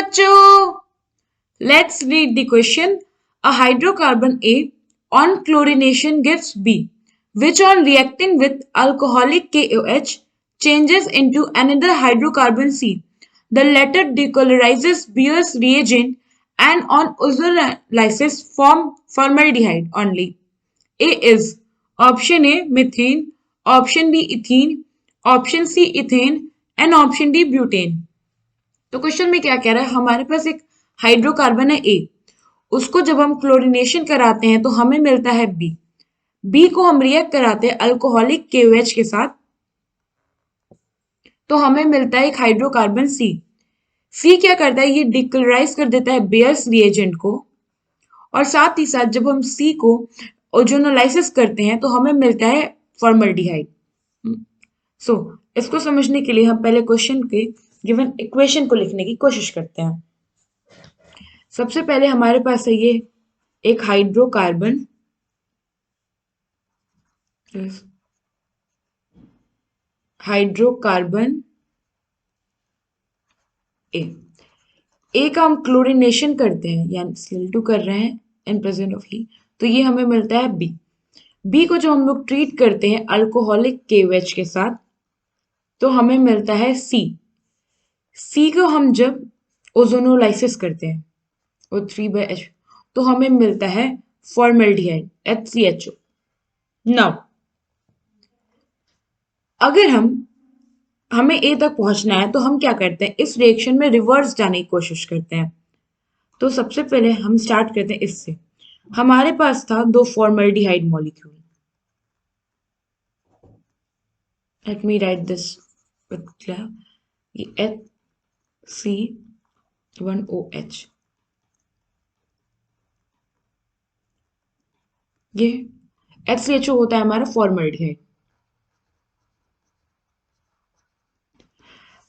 बच्चों, let's read the question. A hydrocarbon A on chlorination gives B, which on reacting with alcoholic KOH changes into another hydrocarbon C. The latter decolorizes Beer's reagent and on ozonolysis form formaldehyde only. A is option A methane, option B ethene, option C ethane and option D butane. तो question में क्या कह रहा है, हमारे पास एक hydrocarbon है ए, उसको जब हम क्लोरीनेशन कराते हैं तो हमें मिलता है बी, बी को हम रिएक्ट कराते हैं अल्कोहलिक KOH के साथ तो हमें मिलता है एक हाइड्रोकार्बन सी, सी क्या करता है, ये डिक्लोराइज कर देता है बेयर्स रिएजेंट को और साथ ही साथ जब हम सी को ओजोनोलाइसिस करते हैं तो हमें मिलता है फॉर्मल्डिहाइड। सो इसको समझने के लिए हम पहले क्वेश्चन के गिवन इक्वेशन को लिखने की कोशिश करते हैं। सबसे पहले हमारे पास है ये एक हाइड्रोकार्बन, हाइड्रोकार्बन ए का हम क्लोरीनेशन करते हैं यानी Cl2 कर रहे हैं इन प्रेजेंस ऑफ हीट, तो ये हमें मिलता है बी, बी को जो हम लोग ट्रीट करते हैं अल्कोहलिक KOH के साथ तो हमें मिलता है सी, सी को हम जब ओजोनोलाइसिस करते हैं O3/H तो हमें मिलता है फॉर्मल्डिहाइड HCHO। नाउ अगर हमें ए तक पहुंचना है तो हम क्या करते हैं, इस रिएक्शन में रिवर्स जाने की कोशिश करते हैं। तो सबसे पहले हम स्टार्ट करते हैं इससे, हमारे पास था दो formaldehyde molecule, let me right this with clear, ये HC1OH, ये HCHO होता है हमारा फॉर्मल्डिहाइड।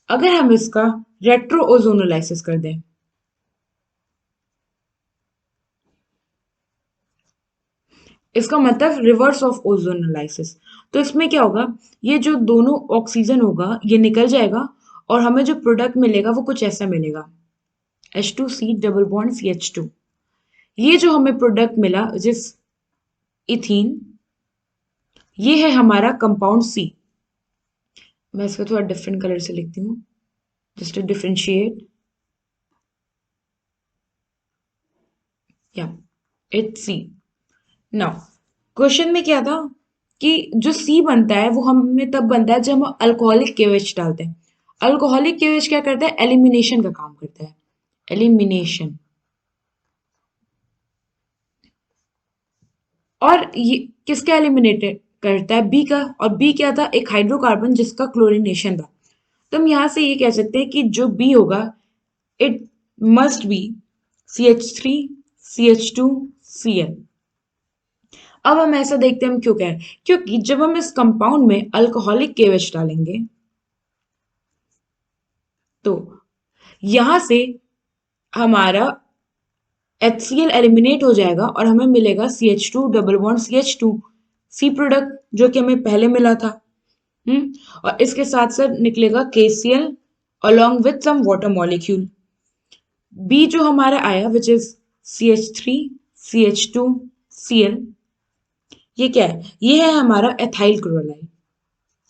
अगर हम इसका रेट्रो ओजोनोलाइसिस कर दें, इसका मतलब रिवर्स ऑफ ओजोनोलाइसिस, तो इसमें क्या होगा, ये जो दोनों ऑक्सीजन होगा ये निकल जाएगा और हमें जो प्रोडक्ट मिलेगा वो कुछ ऐसा मिलेगा H2C डबल बॉन्ड CH2। ये जो हमें प्रोडक्ट मिला जिस इथीन, ये है हमारा कंपाउंड सी। मैं इसका थोड़ा डिफरेंट कलर से लिखती हूँ जस्ट टू डिफरेंशिएट, या इट्स सी। नाउ क्वेश्चन में क्या था कि जो सी बनता है वो हमें तब बनता है जब हम अल्कोहलिक KOH डालते हैं। अल्कोहलिक KOH क्या करता है, एलिमिनेशन का काम करता है, एलिमिनेशन। और ये किसका एलिमिनेटेड करता है, बी का, और बी क्या था, एक हाइड्रोकार्बन जिसका क्लोरीनेशन था। तो हम यहां से ये कह सकते हैं कि जो बी होगा it must be CH3 CH2 Cl। अब हम ऐसा देखते हैं हम क्यों कह रहे हैं, क्योंकि जब हम इस कंपाउंड में अल्कोहलिक KOH डालेंगे तो यहां से हमारा HCl एलिमिनेट हो जाएगा और हमें मिलेगा CH2 double bond CH2 C product जो कि हमें पहले मिला था। और इसके साथ साथ निकलेगा KCl along with some water molecule। B जो हमारा आया which is CH3 CH2 Cl, ये क्या है, ये है हमारा ethyl chloride,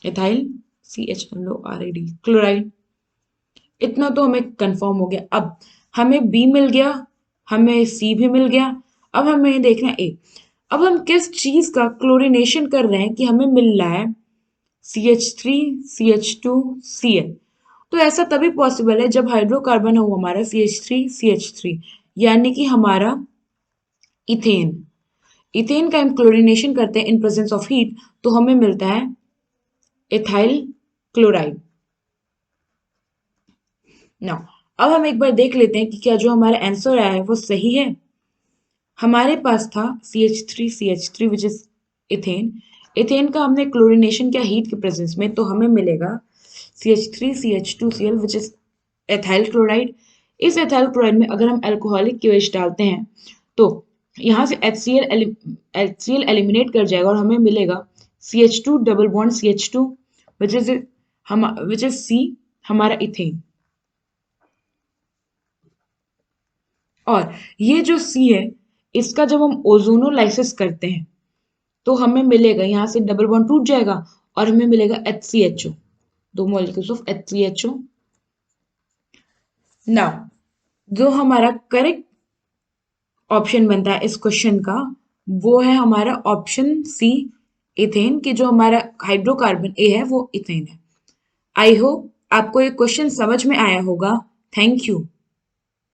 ethyl CHNORID chloride. इतना तो हमें कंफर्म हो गया। अब हमें B मिल गया, हमें C भी मिल गया, अब हमें देखना A। अब हम किस चीज का क्लोरीनेशन कर रहे हैं कि हमें मिल रहा है CH3 CH2 Cl। तो ऐसा तभी पॉसिबल है जब हाइड्रोकार्बन हो हमारा CH3 CH3, यानी कि हमारा इथेन, इथेन का हम क्लोरीनेशन करते हैं इन प्रेजेंस ऑफ हीट तो हमें मिलता है एथाइल क्लोराइड। नाउ अब हम एक बार देख लेते हैं कि क्या जो हमारा आंसर आया है वो सही है। हमारे पास था CH3 CH3 which is ethane, ethane का हमने क्लोरीनेशन किया हीट के प्रेजेंस में तो हमें मिलेगा CH3 CH2 Cl which is ethyl chloride. इस एथाइल क्लोराइड में अगर हम अल्कोहलिक KOH डालते हैं तो यहाँ से HCl एलिमिनेट कर जाएगा और हमें मिलेगा CH2 double bond CH2 which is C हमारा इथेन। और ये जो सी है इसका जब हम ओजोनोलाइसिस करते हैं तो हमें मिलेगा, यहाँ से डबल बॉन्ड टूट जाएगा और हमें मिलेगा HCHO, 2 molecules of HCHO। Now जो हमारा करेक्ट ऑप्शन बनता है इस क्वेश्चन का वो है हमारा ऑप्शन सी, इथेन, कि जो हमारा हाइड्रोकार्बन ए है वो इथेन है। आई होप आपको ये क्वेश्चन समझ में आया होगा। Thank you.